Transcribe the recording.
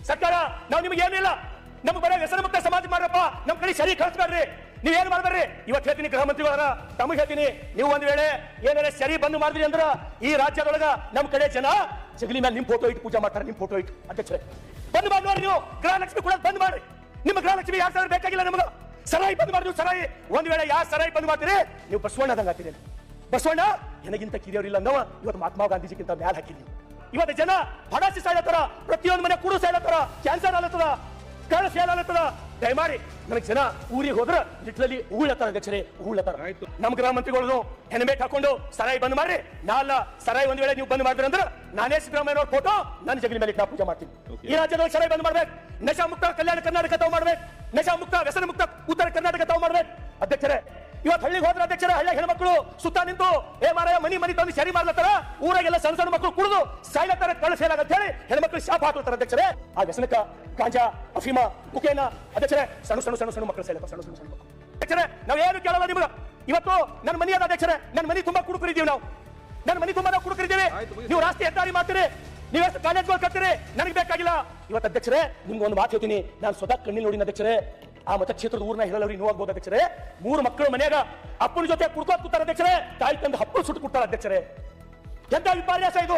ಸರ್ಕಾರ ನಾವು ನಿಮ್ಗೆ ಏನಿಲ್ಲ, ನಮ್ಗೆ ಬರೋ ವ್ಯಸನ ಮುಕ್ತ ಸಮಾಜ ಮಾಡ್ರಪ್ಪ, ನಮ್ ಕಡೆ ಸರಿ ಕಳಿಸ್ಬೇಡ್ರಿ, ನೀವೇನು ಮಾಡ್ಬೇಡ್ರಿ. ಇವತ್ತು ಹೇಳ್ತೀನಿ ಗೃಹ ಮಂತ್ರಿಗಳ ತಮಗೆ ಹೇಳ್ತೀನಿ, ನೀವು ಒಂದ್ ವೇಳೆ ಏನಾರ ಸರಿ ಬಂದ್ ಮಾಡಿದ್ರಿ ಅಂದ್ರ ಈ ರಾಜ್ಯದೊಳಗ ನಮ್ ಕಡೆ ಜನ ಜಗಲಿ ಮೇಲೆ ನಿಮ್ ಫೋಟೋ ಇಟ್ಟು ಪೂಜೆ ಮಾಡ್ತಾರೆ, ನಿಮ್ ಫೋಟೋ ಇಟ್ಟು. ಅಧ್ಯಕ್ಷರೇ ಬಂದ್ ಮಾಡಿ ನೋಡಿ, ನೀವು ಗೃಹಲಕ್ಷ್ಮಿ ಕೂಡ ಬಂದ್ ಮಾಡ್ರಿ. ನಿಮ್ಮ ಗೃಹಲಕ್ಷ್ಮಿ ಯಾರು ಸಾವಿರ ಬೇಕಾಗಿಲ್ಲ ನಮಗ. ಸರಾಯಿ ಬಂದ್ ಮಾಡಿದ್ವಿ, ಸರಾಯಿ ಒಂದ್ ವೇಳೆ ಯಾರು ಸರಾಯಿ ಬಂದ್ ಮಾಡ್ತೀರಿ ನೀವು ಬಸವಣ್ಣದಂಗ ಹಾಕಿರಿ. ಬಸವಣ್ಣ ನನಗಿಂತ ಕಿರಿಯವರಿಲ್ಲ ಅನ್ನೋ ಇವತ್ತು ಮಹಾತ್ಮ ಗಾಂಧೀಜಿಗಿಂತ ಮ್ಯಾಲ ಹಾಕಿರಿ. ಇವತ್ತು ಜನ ಹಡಾಸಿ ಸಾಯ್ಲತ್ತಾರ, ಪ್ರತಿಯೊಂದು ಮನೆ ಕೂಡು ಸಾಯ್ಲತ್ತಾರ, ಕ್ಯಾನ್ಸರ್ ಆಲತ್ತದ, ಕಳ್ಳ ಸೇಲ್ ಆಲತ್ತದ. ದಯಮಾಡಿ ನನಗೆ ಜನ ಊರಿಗೆ ಹೋದ್ರ ಲಿಟ್ಲಲ್ಲಿ ಉಗುಳತ್ತಾರ ಅಧ್ಯಕ್ಷರೇ, ಉಗುಳತ್ತಾರ. ನಮ್ ಗೃಹ ಮಂತ್ರಿಗಳು ಹೆಲ್ಮೆಟ್ ಹಾಕೊಂಡು ಸರಾಯಿ ಬಂದ್ ಮಾಡ್ರಿ. ನಾಲ್ಲ ಸರಾಯಿ ಒಂದ್ ವೇಳೆ ನೀವು ಬಂದ್ ಮಾಡಿದ್ರಿ ಅಂದ್ರೆ ನಾನೇ ಸಿದ್ದರಾಮಯ್ಯ ಅವ್ರ ಫೋಟೋ ನನ್ನ ಜಗಲಿ ಮೇಲೆ ನಾ ಪೂಜೆ ಮಾಡ್ತೀನಿ. ಈ ರಾಜ್ಯದಲ್ಲಿ ಸರಾಯಿ ಬಂದ್ ಮಾಡ್ಬೇಕು, ನಶಾ ಮುಕ್ತ ಕಲ್ಯಾಣ ಕರ್ನಾಟಕ ತಾವು ಮಾಡ್ಬೇಕು, ನಶಾ ಮುಕ್ತ ವ್ಯಸನ ಮುಕ್ತ ಉತ್ತರ ಕರ್ನಾಟಕ ತಾವು ಮಾಡ್ಬೇಕು. ಅಧ್ಯಕ್ಷರೇ ಇವತ್ತು ಹಳ್ಳಿಗೆ ಹೋದ್ರ ಅಧ್ಯಕ್ಷರೇ, ಹಳ್ಳಿ ಹೆಣ್ಮಕ್ಳು ಸುತ್ತ ನಿಂತು ಏ ಮಾರಾಯ ಮನಿ ಮನಿ ತಂದು ಸರಿ ಮಾಡ್ಲತ್ತಾರ, ಊರಾಗೆಲ್ಲ ಸಣ್ಣ ಸಣ್ಣ ಮಕ್ಕಳು ಕುಡಿದು ಸಾಯ್ಲತ್ತಾರ, ಕಳ್ಳ ಸೇಲಾಗಂತ ಹೇಳಿ ಹೆಣ್ಮಕ್ಳು ಶಾಪ ಹಾಕ್ಲತ್ತಾರ. ಅಧ್ಯಕ್ಷರೇ ಆ ವ್ಯಸನಕ್ಕ ಗಾಂಜಾ, ಅಫೀಮ, ಕುಕೇನ ಅಧ್ಯಕ್ಷರೇ ಸಣ್ಣ ಸಣ್ಣ ಸಣ್ಣ ಸಣ್ಣ ಮಕ್ಕಳು ಸೇಲತ್ತ, ಸಣ್ಣ ಸಣ್ಣ ಸಣ್ಣ ಮಕ್ಕಳು. ಅಧ್ಯಕ್ಷರೇ ನಾವೇನು ಕೇಳಲ್ಲ ನಿಮ್ಗೆ. ಇವತ್ತು ನನ್ನ ಮನಿ ಅದ ಅಧ್ಯಕ್ಷರೇ, ನನ್ನ ಮನಿ ತುಂಬಾ ಕುಡುಕರಿದ್ದೀವಿ ನಾವು, ನನ್ನ ಮನಿ ತುಂಬಾ ನಾವು ಕುಡುಕರಿದ್ದೀವಿ. ನೀವು ರಾಷ್ಟ್ರೀಯ ಹೆದ್ದಾರಿ ಮಾಡ್ತೀರಿ, ನೀವೆಷ್ಟು ಕಾಲೇಜ್ಗಳು ಕಟ್ತೀರಿ, ನನಗೆ ಬೇಕಾಗಿಲ್ಲ. ಇವತ್ತು ಅಧ್ಯಕ್ಷರೇ ನಿಮ್ಗೆ ಒಂದು ಮಾತು ಹೇಳ್ತೀನಿ, ನಾನು ಸ್ವತಃ ಕಣ್ಣಿಲ್ ನೋಡಿನ ಅಧ್ಯಕ್ಷರೇ. ಆ ಮತಕ್ಷೇತ್ರದ ಊರ್ನ ಹೇಳೋರಿಗೆ ನೀವು ಆಗ್ಬೋದು ಅಧ್ಯಕ್ಷರೇ. 3 ಮಕ್ಕಳು ಮನೆಯಾಗ ಅಪ್ಪನ ಜೊತೆ ಕುಡ್ಕೋತ್ ಕೂತಾರ ಅಧ್ಯಕ್ಷರೇ, ತಾಯಿ ತಂದು ಹಪ್ಪಳು ಸುಟ್ಟು ಕೊಡ್ತಾರ ಅಧ್ಯಕ್ಷರೇ. ಎಂತ ವಿಪರ್ಯಾಸ ಇದು.